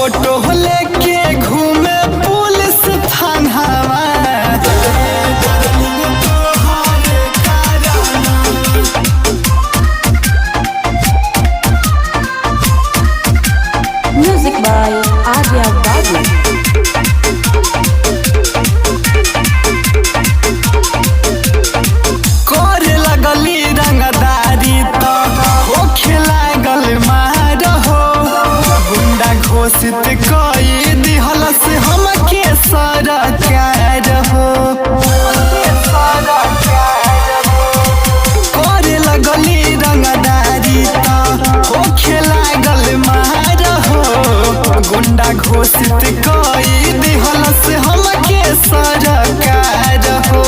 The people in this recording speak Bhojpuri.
फोटो लेके घूमे police थानावा। Music by Arya Babu. करे लगली रंगदारी तो होखे लागल मार हो। गुंडा घोषित कई दिहल से हमके सरकार हो। करे लगली रंगदारी तो होखे लागल मार हो। गुंडा घोषित कई दिहल से हमके सरकार हो।